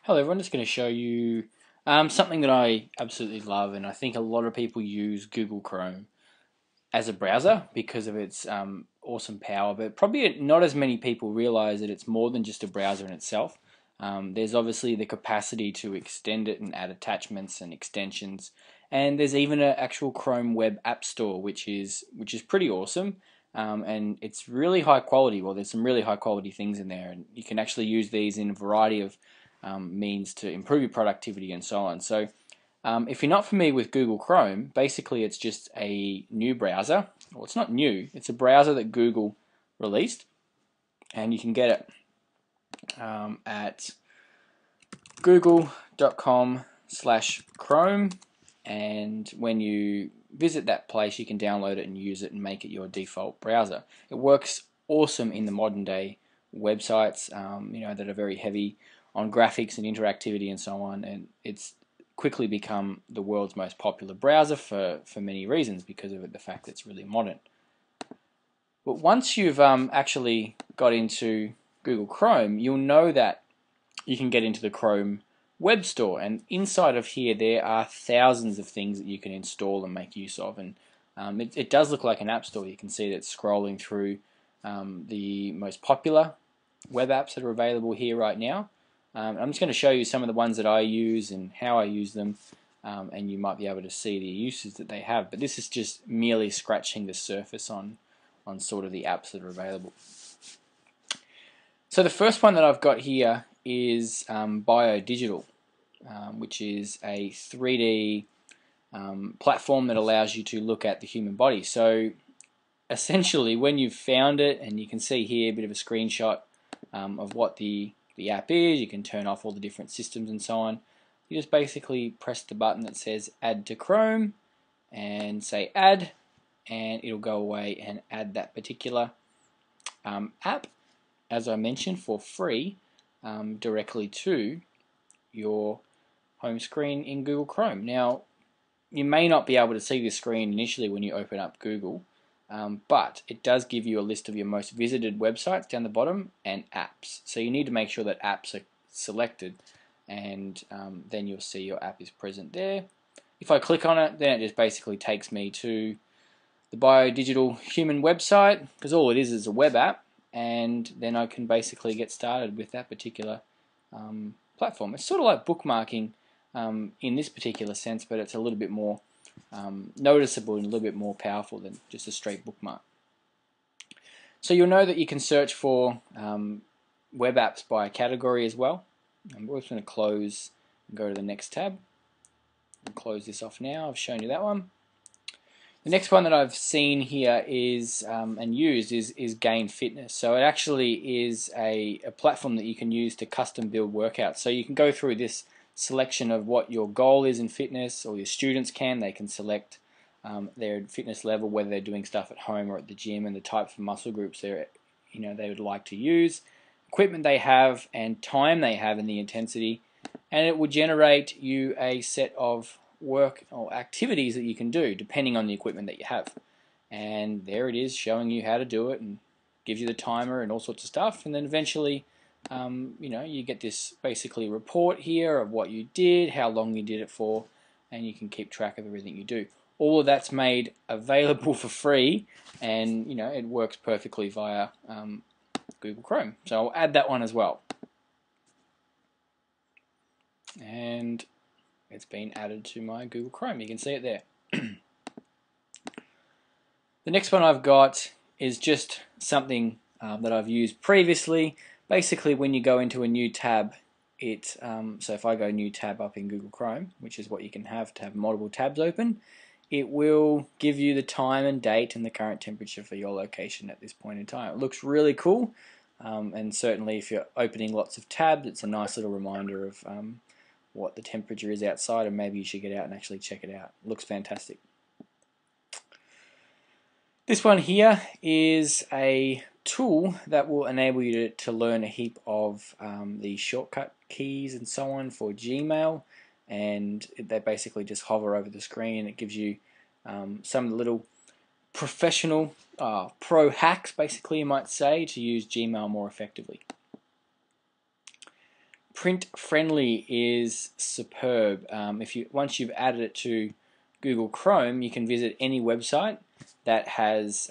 Hello everyone, just going to show you something that I absolutely love, and I think a lot of people use Google Chrome as a browser because of its awesome power, but probably not as many people realize that it's more than just a browser in itself. There's obviously the capacity to extend it and add attachments and extensions, and there's even an actual Chrome web app store, which is pretty awesome. And it's really high quality. Well, there's some really high quality things in there, and you can actually use these in a variety of means to improve your productivity and so on. So if you're not familiar with Google Chrome, basically it's just a new browser. Well, it's not new. It's a browser that Google released, and you can get it at google.com/Chrome, and when you visit that place you can download it and use it and make it your default browser. It works awesome in the modern day websites that are very heavy on graphics and interactivity and so on, and it's quickly become the world's most popular browser for many reasons because of the fact that it's really modern. But once you've actually got into Google Chrome, you'll know that you can get into the Chrome web store, and inside of here there are thousands of things that you can install and make use of, and it does look like an app store. You can see that it's scrolling through the most popular web apps that are available here right now. I'm just going to show you some of the ones that I use and how I use them, and you might be able to see the uses that they have, but this is just merely scratching the surface on sort of the apps that are available. So the first one that I've got here is Biodigital, which is a 3D platform that allows you to look at the human body. So essentially, when you've found it, and you can see here a bit of a screenshot of what the app is, you can turn off all the different systems and so on. You just basically press the button that says Add to Chrome and say Add, and it'll go away and add that particular app, as I mentioned, for free directly to your home screen in Google Chrome. Now, you may not be able to see this screen initially when you open up Google, but it does give you a list of your most visited websites down the bottom and apps. So you need to make sure that apps are selected, and then you'll see your app is present there. If I click on it, then it just basically takes me to the Biodigital human website, because all it is a web app, and then I can basically get started with that particular platform. It's sort of like bookmarking in this particular sense, but it's a little bit more noticeable and a little bit more powerful than just a straight bookmark. So you'll know that you can search for web apps by category as well. We're just going to close and go to the next tab. I'll close this off now. I've shown you that one. The next one that I've seen here is and used is Gain Fitness. So it actually is a platform that you can use to custom build workouts. So you can go through this selection of what your goal is in fitness, or your students they can select their fitness level, whether they're doing stuff at home or at the gym, and the types of muscle groups they would like to use, equipment they have, and time they have, and the intensity, and it will generate you a set of work or activities that you can do depending on the equipment that you have. And there it is, showing you how to do it, and gives you the timer and all sorts of stuff, and then eventually you get this basically report here of what you did, how long you did it for, and you can keep track of everything you do. All of that's made available for free, and it works perfectly via Google Chrome. So I'll add that one as well. And it's been added to my Google Chrome. You can see it there. The next one I've got is just something that I've used previously. Basically, when you go into a new tab, so if I go new tab up in Google Chrome, which is what you can have to have multiple tabs open, it will give you the time and date and the current temperature for your location at this point in time. It looks really cool, and certainly if you're opening lots of tabs, it's a nice little reminder of what the temperature is outside, and maybe you should get out and actually check it out. It looks fantastic. This one here is a tool that will enable you to learn a heap of the shortcut keys and so on for Gmail, and they basically just hover over the screen. It gives you some little professional pro hacks, basically you might say, to use Gmail more effectively. Print friendly is superb. Once you've added it to Google Chrome, you can visit any website that has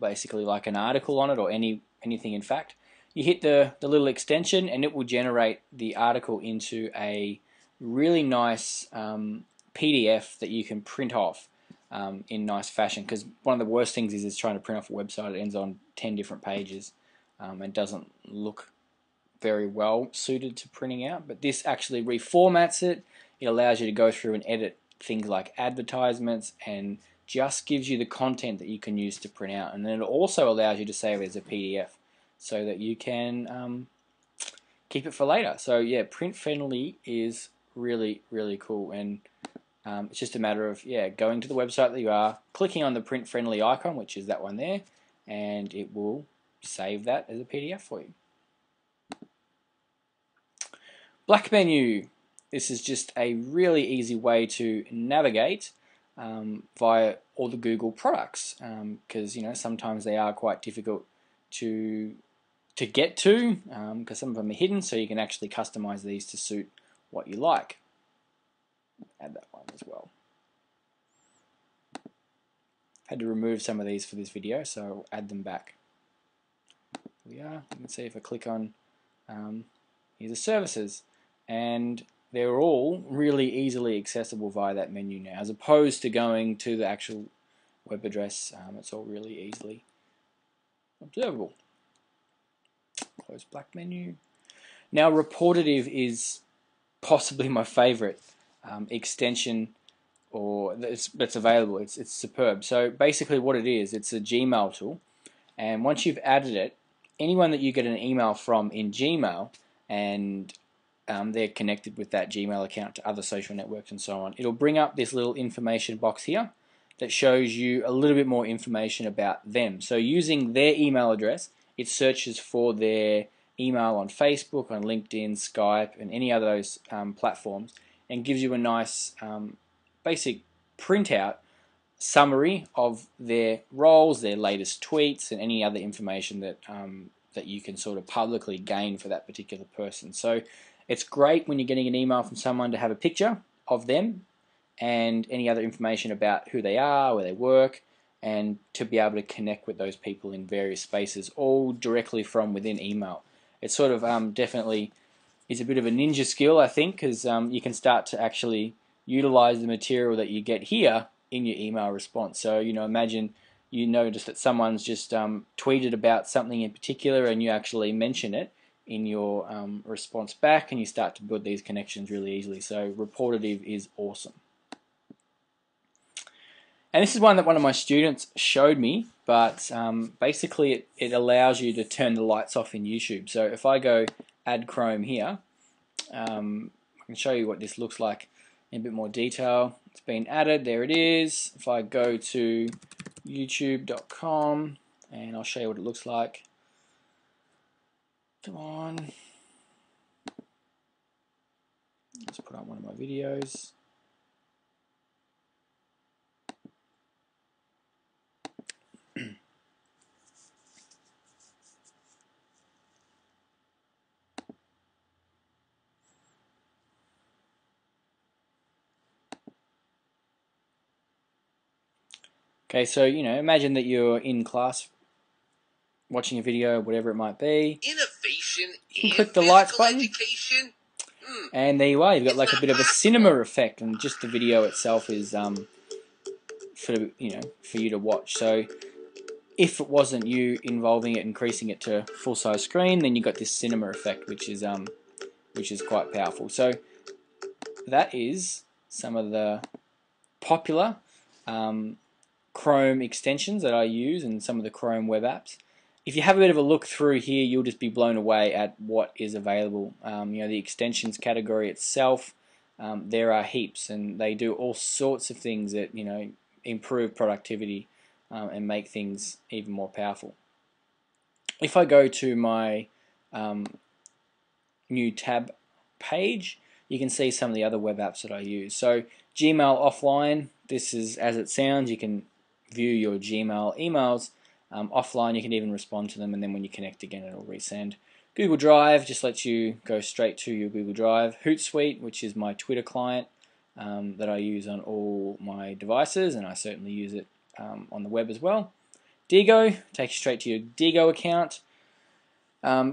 basically like an article on it, or anything in fact. You hit the little extension and it will generate the article into a really nice PDF that you can print off in nice fashion, because one of the worst things is trying to print off a website. It ends on 10 different pages and doesn't look very well suited to printing out. But this actually reformats it. It allows you to go through and edit things like advertisements, and just gives you the content that you can use to print out. And then it also allows you to save it as a PDF so that you can keep it for later. So yeah, print friendly is really, really cool. And it's just a matter of going to the website that you are, clicking on the print friendly icon, which is that one there, and it will save that as a PDF for you. Black menu. This is just a really easy way to navigate via all the Google products, because sometimes they are quite difficult to get to, because some of them are hidden, so you can actually customize these to suit what you like. Add that one as well. Had to remove some of these for this video, so I'll add them back. Here we are. You can see if I click on here's the services, and they're all really easily accessible via that menu now, as opposed to going to the actual web address. It's all really easily observable. Close black menu. Now, Reportative is possibly my favorite extension that's available. It's superb. So basically what it is, it's a Gmail tool, and once you've added it, anyone that you get an email from in Gmail, and they're connected with that Gmail account to other social networks and so on, it'll bring up this little information box here that shows you a little bit more information about them. So using their email address, it searches for their email on Facebook, on LinkedIn, Skype, and any other of those platforms, and gives you a nice basic printout summary of their roles, their latest tweets, and any other information that that you can sort of publicly gain for that particular person. So it's great when you're getting an email from someone to have a picture of them and any other information about who they are, where they work, and to be able to connect with those people in various spaces, all directly from within email. It sort of definitely is a bit of a ninja skill, I think, because you can start to actually utilize the material that you get here in your email response. So, imagine you notice that someone's just tweeted about something in particular, and you actually mention it in your response back, and you start to build these connections really easily. So Reportative is awesome. And this is one that one of my students showed me, but basically it allows you to turn the lights off in YouTube. So if I go add Chrome here, I can show you what this looks like in a bit more detail. It's been added, there it is. If I go to youtube.com, and I'll show you what it looks like. Come on. Let's put on one of my videos. Okay, so imagine that you're in class watching a video, whatever it might be. Innovation you can click the lights button, education. And there you are. You've got like a bit of a cinema effect, and just the video itself is for you to watch. So if it wasn't you involving it, increasing it to full size screen, then you got this cinema effect, which is quite powerful. So that is some of the popular Chrome extensions that I use, and some of the Chrome web apps. If you have a bit of a look through here, you'll just be blown away at what is available. The extensions category itself, there are heaps, and they do all sorts of things that improve productivity and make things even more powerful. If I go to my new tab page, you can see some of the other web apps that I use. So Gmail offline, this is as it sounds. You can view your Gmail emails offline. You can even respond to them, and then when you connect again, it'll resend. Google Drive just lets you go straight to your Google Drive. Hootsuite, which is my Twitter client that I use on all my devices, and I certainly use it on the web as well. Digo takes you straight to your Digo account.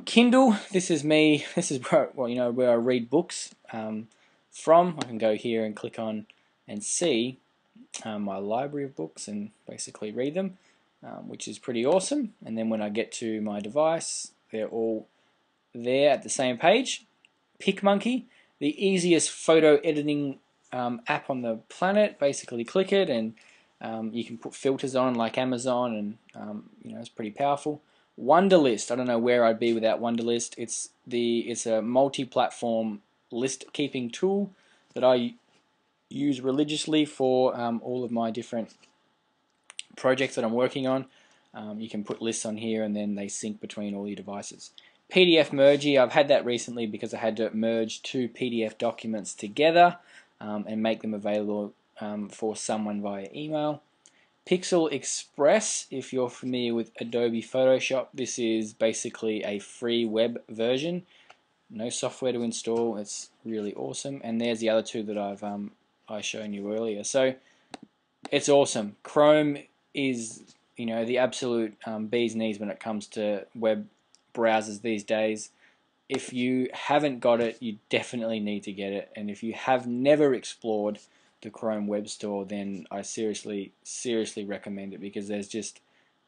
Kindle, this is me. This is where I read books from. I can go here and click on and see my library of books and basically read them, which is pretty awesome. And then when I get to my device, they're all there at the same page. Picmonkey, the easiest photo editing app on the planet. Basically click it and you can put filters on like Amazon, and it's pretty powerful. Wunderlist, I don't know where I'd be without Wunderlist. It's a multi-platform list keeping tool that I use religiously for all of my different projects that I'm working on. You can put lists on here and then they sync between all your devices. PDF Mergy, I've had that recently because I had to merge two PDF documents together and make them available for someone via email. Pixel Express, if you're familiar with Adobe Photoshop, this is basically a free web version. No software to install. It's really awesome. And there's the other two that I've shown you earlier. So it's awesome. Chrome is the absolute bee's knees when it comes to web browsers these days. If you haven't got it, you definitely need to get it. And if you have never explored the Chrome Web Store, then I seriously recommend it, because there's just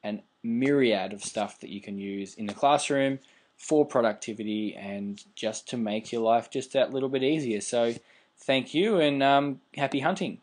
an myriad of stuff that you can use in the classroom for productivity and just to make your life just that little bit easier. So thank you, and happy hunting.